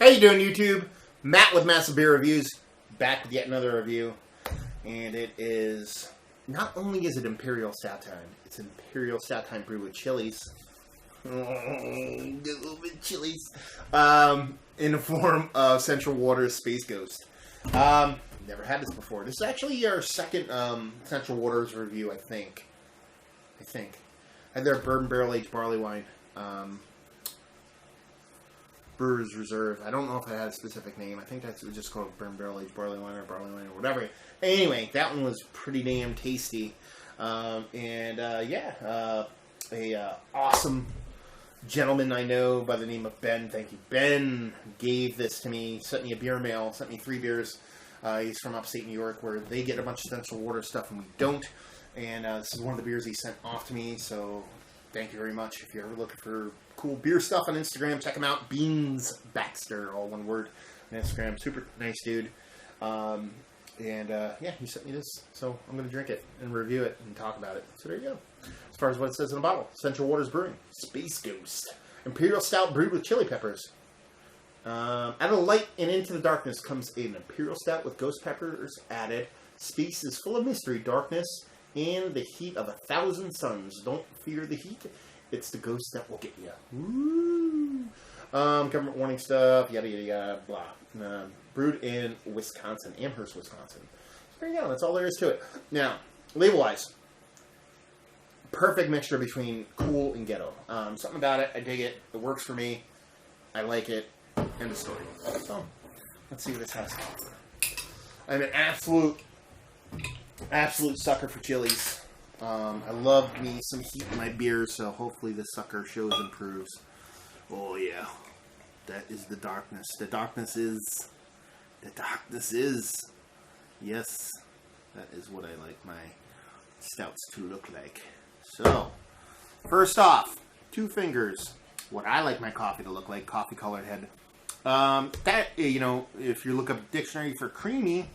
How you doing, YouTube? Matt with Massive Beer Reviews, back with yet another review. And it is, not only is it Imperial Stout time, it's Imperial Stout time brewed with chilies. A little bit chilies. In the form of Central Waters Space Ghost. Never had this before. This is actually our second Central Waters review, I think. I had their bourbon barrel-aged barley wine. Brewer's Reserve. I don't know if it had a specific name. I think it was just called bourbon barrel-aged barley wine or whatever. Anyway, that one was pretty damn tasty. Awesome gentleman I know by the name of Ben. Thank you. Ben gave this to me, sent me a beer mail, sent me 3 beers. He's from upstate New York, where they get a bunch of Central Water stuff and we don't. And this is one of the beers he sent off to me, so thank you very much. If you're ever looking for cool beer stuff on Instagram, check him out. Beans Baxter, all one word, on Instagram. Super nice dude. He sent me this, so I'm going to drink it and review it and talk about it. So there you go. As far as what it says in the bottle, Central Waters Brewing, Space Ghost, Imperial Stout brewed with chili peppers. Out of the light and into the darkness comes an Imperial Stout with ghost peppers added. Space is full of mystery, darkness, and the heat of 1,000 suns. Don't fear the heat. It's the ghost that will get you. Woo! Government warning stuff, yada, yada, yada, blah. Brewed in Wisconsin, Amherst, Wisconsin. So there you go. That's all there is to it. Now, label-wise, perfect mixture between cool and ghetto. Something about it. I dig it. It works for me. I like it. End of story. So, let's see what this has to offer. I'm an absolute sucker for chilies. I love me some heat in my beer, so hopefully this sucker shows and proves. Oh yeah, that is the darkness. The darkness is. Yes, that is what I like my stouts to look like. So, first off, 2 fingers. What I like my coffee to look like, coffee colored head. If you look up a dictionary for creamy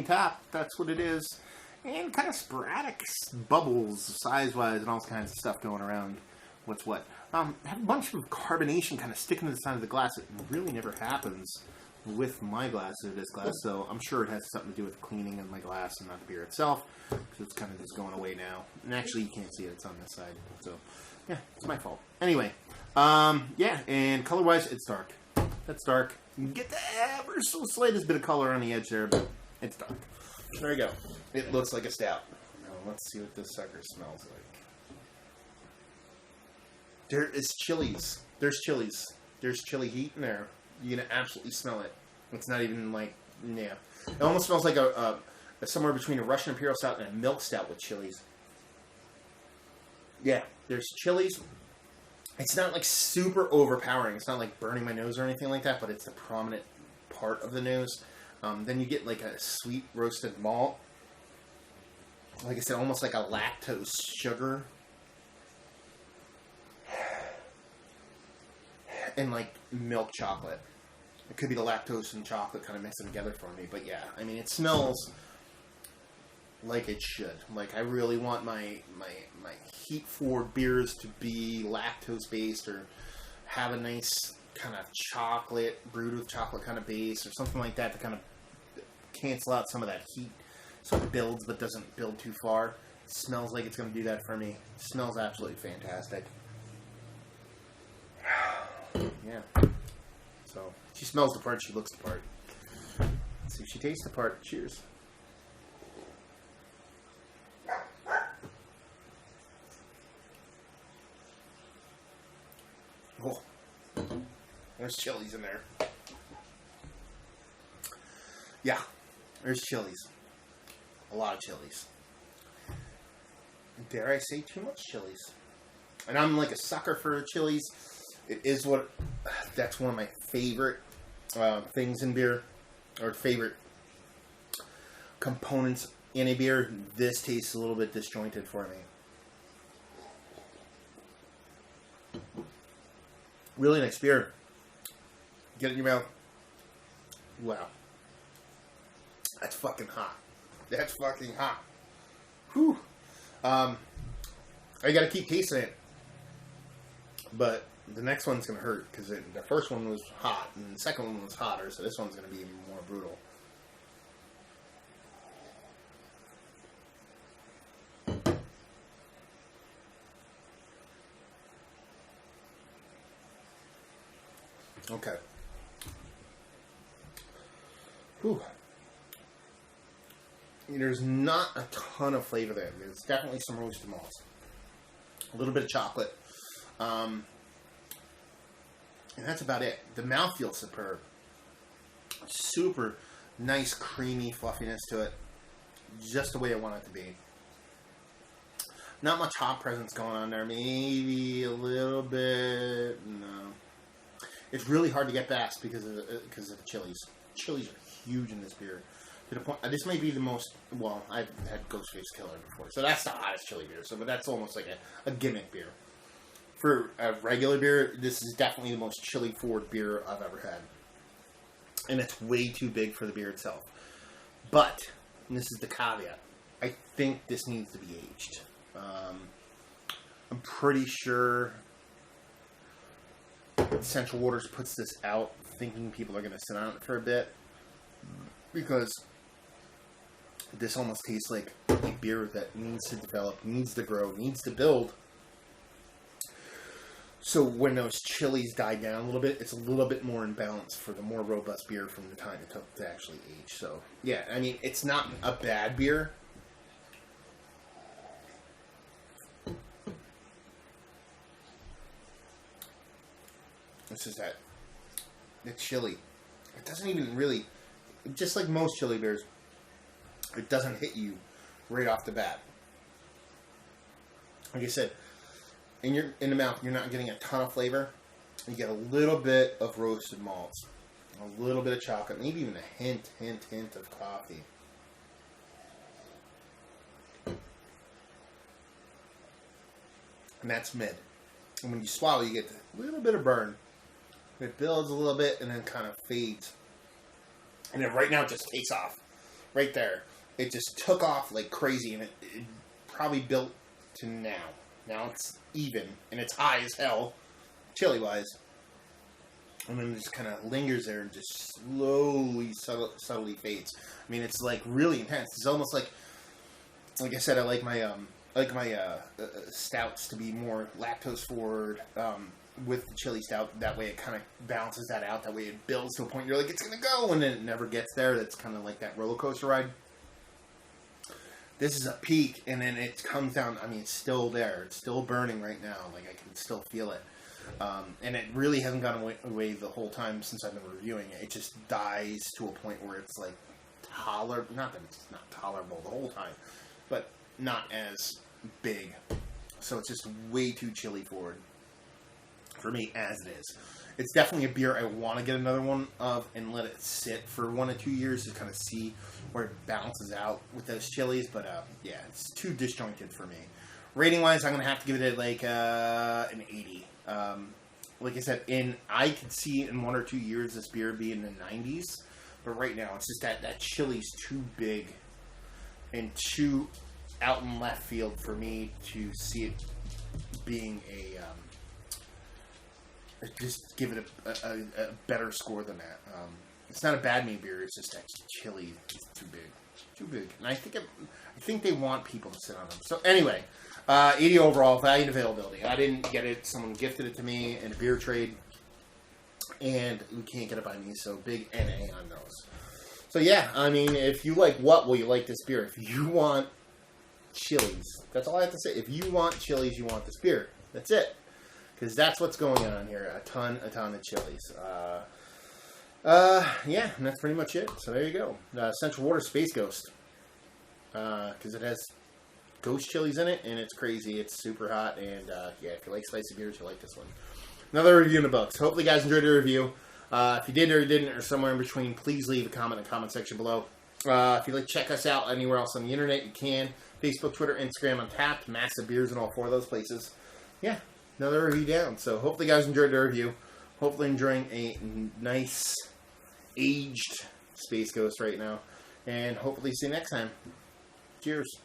top, that's what it is. And kind of sporadic bubbles, size-wise, and all kinds of stuff going around. What's what? I have a bunch of carbonation kind of sticking to the side of the glass. It really never happens with my glass or this glass, so I'm sure it has something to do with cleaning of my glass and not the beer itself, because it's kind of just going away now. And actually, you can't see it. It's on this side. So, yeah, it's my fault. Anyway, and color-wise, it's dark. That's dark. You can get the ever so slightest bit of color on the edge there, but it's dark. There you go. It looks like a stout. Now, let's see what this sucker smells like. There is chilies. There's chilies. There's chili heat in there. You're going to absolutely smell it. It's not even like, yeah. It almost smells like a somewhere between a Russian Imperial Stout and a milk stout with chilies. Yeah, there's chilies. It's not like super overpowering. It's not like burning my nose or anything like that, but it's the prominent part of the nose. Then you get like a sweet roasted malt. Like I said, almost like a lactose sugar. And like milk chocolate. It could be the lactose and chocolate kind of mixing together for me. But yeah, I mean, it smells like it should. Like I really want my heat forward beers to be lactose based or have a nice kind of chocolate, brewed with chocolate kind of base or something like that to kind of cancel out some of that heat so it builds but doesn't build too far. It smells like it's going to do that for me. It smells absolutely fantastic. Yeah. So, she smells the part, she looks the part. Let's see if she tastes the part. Cheers. Oh. There's chilies in there. Yeah. There's chilies. A lot of chilies. Dare I say too much chilies. And I'm like a sucker for chilies. It is that's one of my favorite things in beer. Or favorite components in a beer. This tastes a little bit disjointed for me. Really nice beer. Get it in your mouth. Wow. That's fucking hot. That's fucking hot. Whew. I gotta keep tasting it. But the next one's going to hurt because the first one was hot and the second one was hotter, so this one's going to be even more brutal. Okay. Whew. There's not a ton of flavor there. There's definitely some roasted malts. A little bit of chocolate. And that's about it. The mouth feels superb. Super nice, creamy fluffiness to it. Just the way I want it to be. Not much hop presence going on there. Maybe a little bit. No. It's really hard to get past because of the chilies. Chilies are huge in this beer. To the point, this may be the most, well, I've had Ghostface Killer before, so that's the hottest chili beer. So, but that's almost like a gimmick beer. For a regular beer, this is definitely the most chili-forward beer I've ever had. And it's way too big for the beer itself. But, and this is the caveat, I think this needs to be aged. I'm pretty sure Central Waters puts this out thinking people are going to sit on it for a bit. Because this almost tastes like a beer that needs to develop, needs to grow, needs to build. So when those chilies die down a little bit, it's a little bit more in balance for the more robust beer from the time it took to actually age. So, yeah, I mean, it's not a bad beer. This is that. The chili. It doesn't even really, just like most chili beers, it doesn't hit you right off the bat. Like I said, in the mouth, you're not getting a ton of flavor. You get a little bit of roasted malts, a little bit of chocolate, maybe even a hint of coffee. And that's mid. And when you swallow, you get a little bit of burn. It builds a little bit and then kind of fades. And then right now it just takes off. Right there. It just took off like crazy and it probably built to now. Now it's even and it's high as hell, chili-wise. And then it just kind of lingers there and just slowly, subtly fades. I mean, it's like really intense. It's almost like I said, I like my stouts to be more lactose forward. With the chili stout, that way it kind of balances that out. That way it builds to a point you're like, it's gonna go, and then it never gets there. That's kind of like that roller coaster ride. This is a peak, and then it comes down. I mean, it's still there. It's still burning right now. Like, I can still feel it. And it really hasn't gone away the whole time since I've been reviewing it. It just dies to a point where it's like tolerable. Not that it's not tolerable the whole time, but not as big. So it's just way too chili forward for me as it is. It's definitely a beer I want to get another one of and let it sit for 1 or 2 years to kind of see where it balances out with those chilies. But yeah, it's too disjointed for me. Rating wise, I'm going to have to give it like an 80. Like I said, I could see in 1 or 2 years this beer be in the 90s. But right now, it's just that chili's too big and too out in left field for me to see it being just give it a better score than that. It's not a bad meat beer. It's just that chili is too big, and I think they want people to sit on them. So anyway, 80 overall, value and availability. I didn't get it. Someone gifted it to me in a beer trade, and we can't get it by me. So big NA on those. So yeah, I mean, if you like what, will you like this beer? If you want chilies, that's all I have to say. If you want chilies, you want this beer. That's it. Because that's what's going on here. A ton of chilies. Yeah, and that's pretty much it. So there you go. Central Waters Space Ghost. Because it has ghost chilies in it, and it's crazy. It's super hot, and yeah, if you like spicy beers, you'll like this one. Another review in the books. Hopefully you guys enjoyed the review. If you did or didn't, or somewhere in between, please leave a comment in the comment section below. If you'd like to check us out anywhere else on the internet, you can. Facebook, Twitter, Instagram, Untapped, Massive Beers in all 4 of those places. Yeah. Another review down. So hopefully you guys enjoyed the review. Hopefully enjoying a nice aged Space Ghost right now. And hopefully see you next time. Cheers.